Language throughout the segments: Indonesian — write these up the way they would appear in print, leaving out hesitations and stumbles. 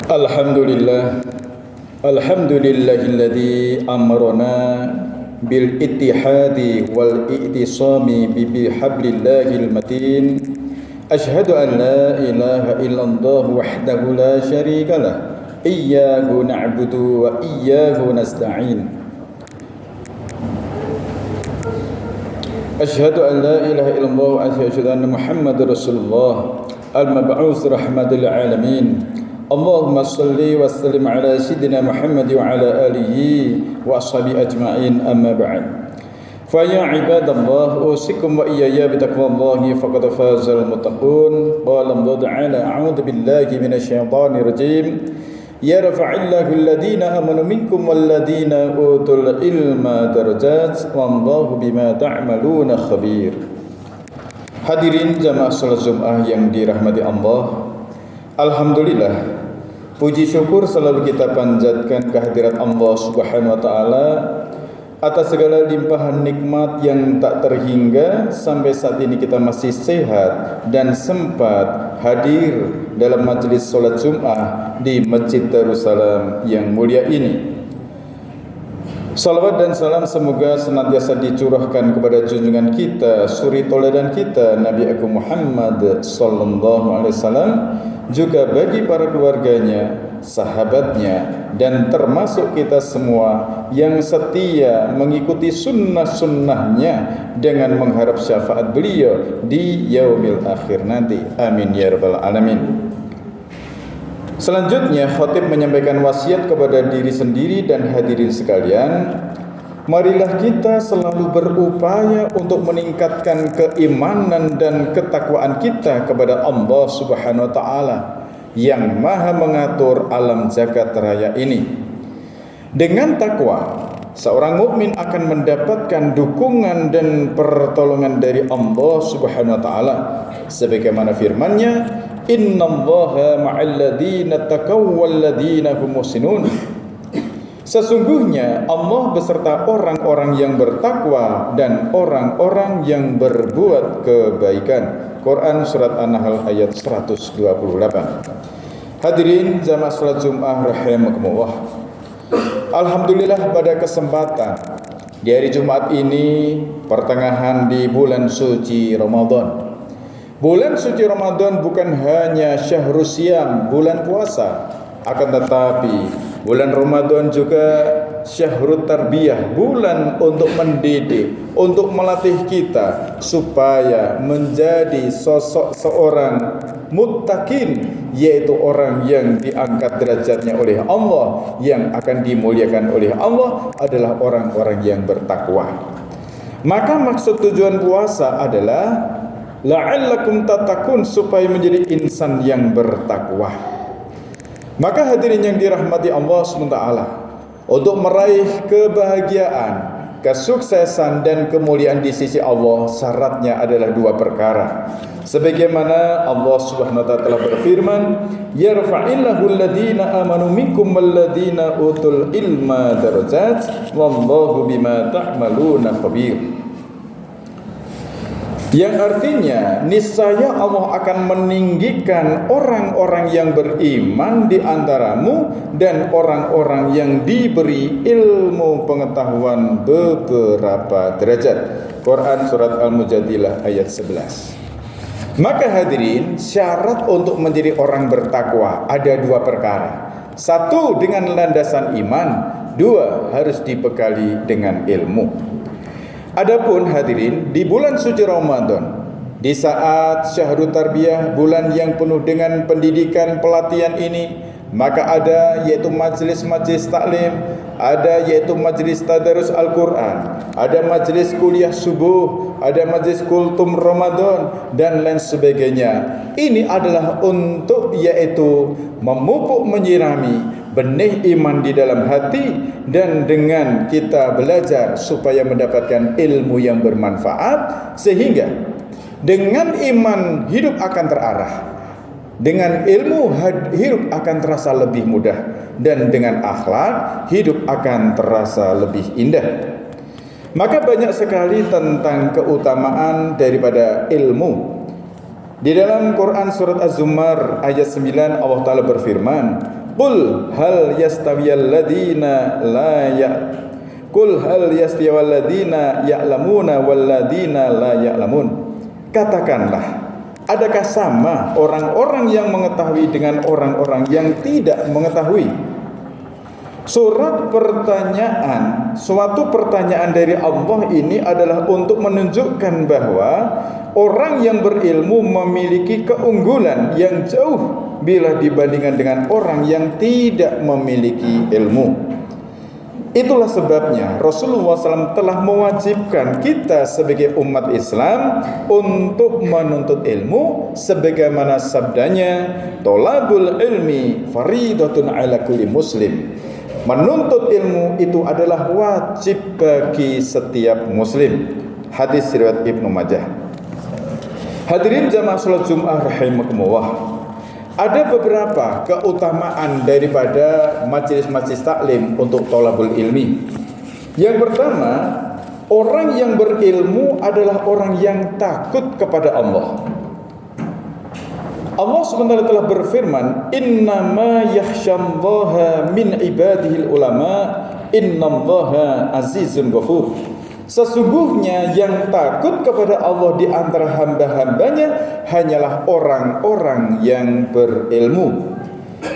Alhamdulillah, alhamdulillahilladzi amarna bil ittihadi wal i'tisami bi hablillahil matin. Asyhadu an la ilaha illallah wahdahu la syarikalah. Iyyahu na'budu wa iyyahu nasta'in. Asyhadu an la ilaha illallah wa asyhadu anna Muhammadar Rasulullah al-mab'uts rahmatal alamin. Allahumma salli wa sallim ala sayyidina Muhammad wa ala alihi wa ashabihi ajma'in, amma ba'd. Fa ya ibadallah, usikum wa iyaya bitaqwallahi faqad fazal muttaqun. Qala Allah ta'ala, a'udzu billahi minasyaitonir rajim. Ya rafa'illahu alladhina amanu minkum walladhina utul ilma darajat wallahu bima ta'maluna khabir. Hadirin jamaah salat Jumat yang dirahmati Allah, alhamdulillah, puji syukur selalu kita panjatkan kehadirat Allah Subhanahu wa taala atas segala limpahan nikmat yang tak terhingga. Sampai saat ini kita masih sehat dan sempat hadir dalam majelis salat Jumat di Masjid Darussalam yang mulia ini. Salawat dan salam semoga senantiasa dicurahkan kepada junjungan kita, suri tauladan kita, Nabi Agung Muhammad sallallahu alaihi wasallam, juga bagi para keluarganya, sahabatnya, dan termasuk kita semua yang setia mengikuti sunnah-sunnahnya dengan mengharap syafaat beliau di yaumil akhir nanti. Amin ya rabbal alamin. Selanjutnya khatib menyampaikan wasiat kepada diri sendiri dan hadirin sekalian. Marilah kita selalu berupaya untuk meningkatkan keimanan dan ketakwaan kita kepada Allah Subhanahu wa taala yang Maha mengatur alam jagat raya ini. Dengan takwa, seorang mukmin akan mendapatkan dukungan dan pertolongan dari Allah Subhanahu wa taala sebagaimana firman-Nya, innallaha ma'al ladzina taqaw wal ladzina hum muhsinun. Sesungguhnya Allah beserta orang-orang yang bertakwa dan orang-orang yang berbuat kebaikan. Quran surat An-Nahl ayat 128. Hadirin jamaah salat Jumat rahimakumullah. Alhamdulillah, pada kesempatan di hari Jumat ini, pertengahan di bulan suci Ramadan. Bulan suci Ramadan bukan hanya syahrus siyam, bulan puasa, akan tetapi bulan Ramadan juga syahrut tarbiyah, bulan untuk mendidik, untuk melatih kita supaya menjadi sosok seorang muttaqin, yaitu orang yang diangkat derajatnya oleh Allah, yang akan dimuliakan oleh Allah adalah orang-orang yang bertakwa. Maka maksud tujuan puasa adalah la'allakum tattaqun, supaya menjadi insan yang bertakwa. Maka hadirin yang dirahmati Allah SWT, untuk meraih kebahagiaan, kesuksesan dan kemuliaan di sisi Allah, syaratnya adalah dua perkara. Sebagaimana Allah Subhanahu wa taala telah berfirman, yarfa'illahu alladhina amanu minkum walladhina utul ilma darajat wallahu bima ta'maluna khabir. Yang artinya niscaya Allah akan meninggikan orang-orang yang beriman di antaramu dan orang-orang yang diberi ilmu pengetahuan beberapa derajat. Quran surat Al-Mujadilah ayat 11. Maka hadirin, syarat untuk menjadi orang bertakwa ada dua perkara. Satu, dengan landasan iman. Dua, harus dibekali dengan ilmu. Adapun hadirin, di bulan suci Ramadan, di saat syahrut tarbiyah, bulan yang penuh dengan pendidikan pelatihan ini, maka ada yaitu majlis-majlis taklim, ada yaitu majlis tadarus Al-Quran, ada majlis kuliah subuh, ada majlis kultum Ramadan dan lain sebagainya. Ini adalah untuk yaitu memupuk menyirami benih iman di dalam hati, dan dengan kita belajar supaya mendapatkan ilmu yang bermanfaat, sehingga dengan iman hidup akan terarah, dengan ilmu hidup akan terasa lebih mudah, dan dengan akhlak hidup akan terasa lebih indah. Maka banyak sekali tentang keutamaan daripada ilmu. Di dalam Quran surat Az-Zumar ayat 9 Allah Ta'ala berfirman, Qul hal yastawiyal ladina la ya Qul hal yastawiyal ladina ya'lamuna wal ladina la ya'lamun. Katakanlah, adakah sama orang-orang yang mengetahui dengan orang-orang yang tidak mengetahui? Suatu pertanyaan dari Allah ini adalah untuk menunjukkan bahwa orang yang berilmu memiliki keunggulan yang jauh bila dibandingkan dengan orang yang tidak memiliki ilmu. Itulah sebabnya Rasulullah SAW telah mewajibkan kita sebagai umat Islam untuk menuntut ilmu, sebagaimana sabdanya, "Thalabul ilmi faridatun ala kulli muslim." Menuntut ilmu itu adalah wajib bagi setiap muslim. Hadis riwayat Ibnu Majah. Hadirin jamaah salat Jumat rahimakumullah. Ada beberapa keutamaan daripada majelis-majelis taklim untuk thalabul ilmi. Yang pertama, orang yang berilmu adalah orang yang takut kepada Allah. Allah SWT telah berfirman, "Innama yakhsyallaha min ibadihil ulama, innallaha azizun ghafur." Sesungguhnya yang takut kepada Allah di antara hamba-hambanya hanyalah orang-orang yang berilmu.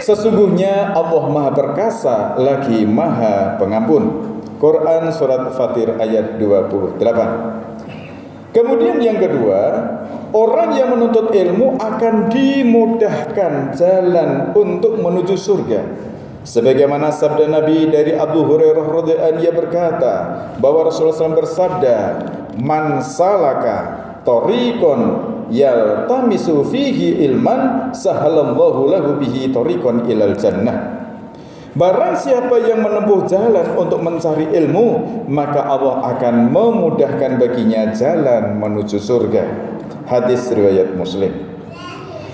Sesungguhnya Allah Maha Perkasa lagi Maha Pengampun. Quran Surat Fatir ayat 28. Kemudian yang kedua, orang yang menuntut ilmu akan dimudahkan jalan untuk menuju surga. Sebagaimana sabda Nabi dari Abu Hurairah radhiyallahu anhu, ia berkata bahwa Rasulullah SAW bersabda, "Man salaka tariqon yaltamisu fihi ilman, sahalallahu lahu bihi tariqon ilal jannah." Barang siapa yang menempuh jalan untuk mencari ilmu, maka Allah akan memudahkan baginya jalan menuju surga. Hadis riwayat Muslim.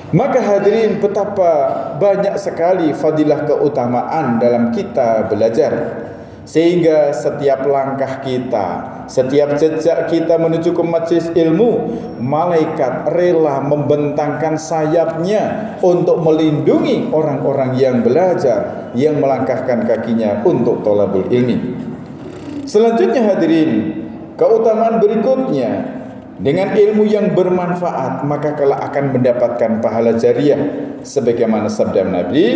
Maka hadirin, betapa banyak sekali fadilah keutamaan dalam kita belajar, sehingga setiap langkah kita, setiap jejak kita menuju ke majelis ilmu, malaikat rela membentangkan sayapnya untuk melindungi orang-orang yang belajar, yang melangkahkan kakinya untuk thalabul ilmi. Selanjutnya hadirin, keutamaan berikutnya, dengan ilmu yang bermanfaat maka kelak akan mendapatkan pahala jariah, sebagaimana sabda Nabi,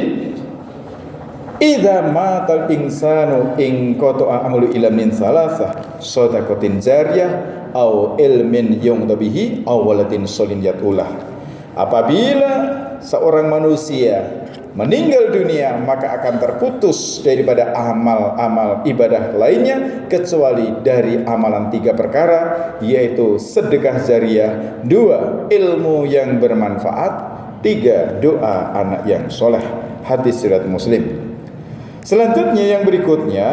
"Idza matal insanu in qata'a amalu illa min salasah, shadaqatin jariyah au ilmin yungdabihi au waladin sholin yatulah." Apabila seorang manusia meninggal dunia, maka akan terputus daripada amal-amal ibadah lainnya kecuali dari amalan 3 perkara, yaitu sedekah jariah, 2 ilmu yang bermanfaat, 3 doa anak yang soleh. Hadis riwayat Muslim. Selanjutnya yang berikutnya,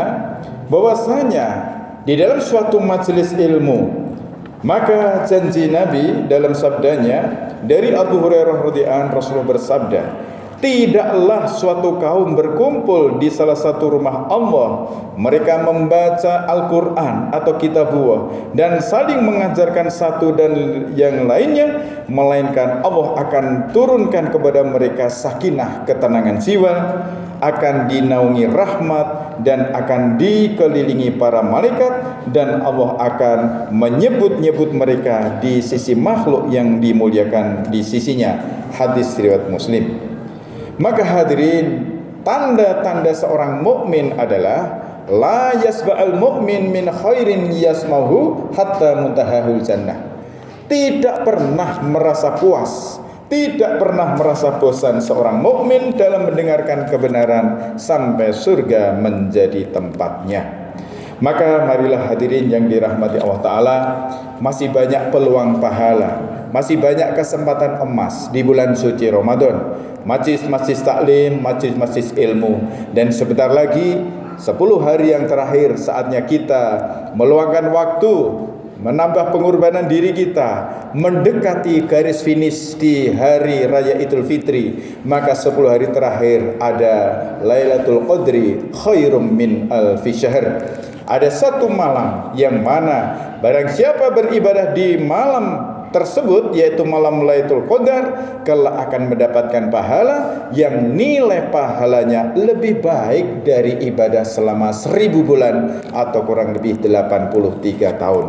bahwasanya di dalam suatu majelis ilmu, maka janji Nabi dalam sabdanya dari Abu Hurairah radhiyallahu anhu, Rasulullah bersabda, "Tidaklah suatu kaum berkumpul di salah satu rumah Allah, mereka membaca Al-Quran atau kitabullah dan saling mengajarkan satu dan yang lainnya, melainkan Allah akan turunkan kepada mereka sakinah, ketenangan jiwa, akan dinaungi rahmat dan akan dikelilingi para malaikat, dan Allah akan menyebut-nyebut mereka di sisi makhluk yang dimuliakan di sisinya." Hadis riwayat Muslim. Maka hadirin, tanda-tanda seorang mukmin adalah la yasba'al mu'min min khairin yasmahu hatta muntahahul jannah. Tidak pernah merasa puas, tidak pernah merasa bosan seorang mukmin dalam mendengarkan kebenaran sampai surga menjadi tempatnya. Maka marilah hadirin yang dirahmati Allah Ta'ala, masih banyak peluang pahala, masih banyak kesempatan emas di bulan suci Ramadan. Majlis-majlis taklim, majlis-majlis ilmu, dan sebentar lagi 10 hari yang terakhir saatnya kita meluangkan waktu, menambah pengorbanan diri kita, mendekati garis finish di hari raya Idul Fitri. Maka 10 hari terakhir ada Lailatul Qadri khairum min alfi syahr. Ada satu malam yang mana barang siapa beribadah di malam tersebut, yaitu malam Lailatul Qadar, kelak akan mendapatkan pahala yang nilai pahalanya lebih baik dari ibadah selama 1000 bulan atau kurang lebih 83 tahun.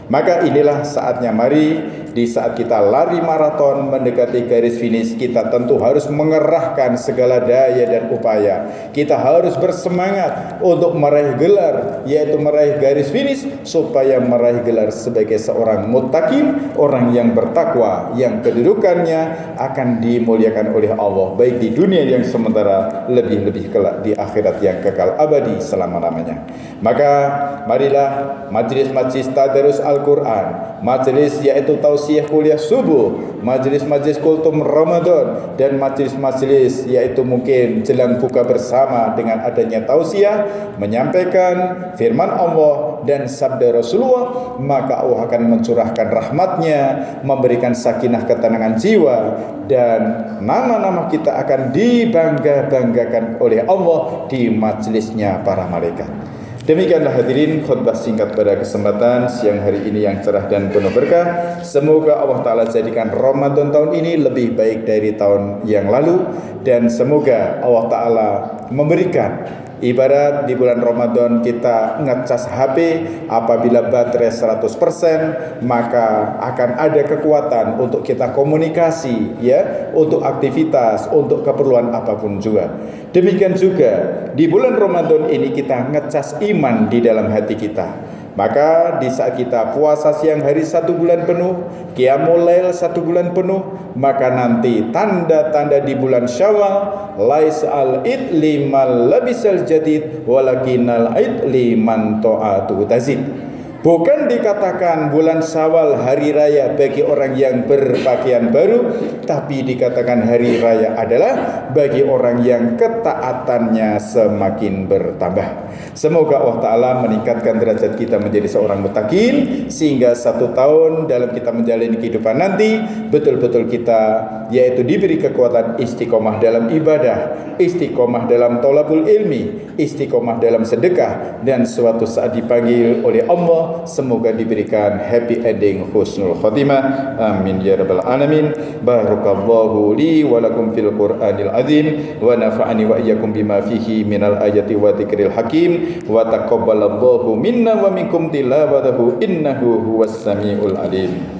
Maka inilah saatnya, mari di saat kita lari maraton mendekati garis finish, kita tentu harus mengerahkan segala daya dan upaya. Kita harus bersemangat untuk meraih gelar, yaitu meraih garis finish, supaya meraih gelar sebagai seorang muttaqin, orang yang bertakwa, yang kedudukannya akan dimuliakan oleh Allah, baik di dunia yang sementara, lebih-lebih kelak di akhirat yang kekal abadi selama-lamanya. Maka marilah majlis-majlis tadarus Al-Quran, majlis yaitu tausiah kuliah subuh, majlis-majlis kultum Ramadan, dan majlis-majlis yaitu mungkin jelang buka bersama dengan adanya tausiah, menyampaikan firman Allah dan sabda Rasulullah, maka Allah akan mencurahkan rahmatnya, memberikan sakinah ketenangan jiwa, dan nama-nama kita akan dibangga-banggakan oleh Allah di majlisnya para malaikat. Demikianlah hadirin khutbah singkat pada kesempatan siang hari ini yang cerah dan penuh berkah. Semoga Allah Ta'ala jadikan Ramadan tahun ini lebih baik dari tahun yang lalu, dan semoga Allah Ta'ala memberikan ibarat di bulan Ramadan kita ngecas HP, apabila baterai 100%, maka akan ada kekuatan untuk kita komunikasi, ya, untuk aktivitas, untuk keperluan apapun juga. Demikian juga di bulan Ramadan ini kita ngecas iman di dalam hati kita. Maka di saat kita puasa siang hari 1 bulan penuh, qiyamul lail 1 bulan penuh, maka nanti tanda-tanda di bulan Syawal, laisal id liman labisal jadid walakinal id liman ta'atu tazid. Bukan dikatakan bulan Syawal hari raya bagi orang yang berpakaian baru, tapi dikatakan hari raya adalah bagi orang yang ketaatannya semakin bertambah. Semoga Allah Ta'ala meningkatkan derajat kita menjadi seorang muttaqin, sehingga 1 tahun dalam kita menjalani kehidupan nanti betul-betul kita yaitu diberi kekuatan istiqomah dalam ibadah, istiqomah dalam thalabul ilmi, istiqomah dalam sedekah, dan suatu saat dipanggil oleh Allah semoga diberikan happy ending, husnul khotimah. Amin ya rabbal alamin. Barakallahu li wa lakum fil Qur'anil azim, wa nafa'ani wa iyyakum bima fihi minal ayati wa dzikril hakim, wa taqabbalallahu minna wa minkum tilawatahu innahu huwas samiul alim.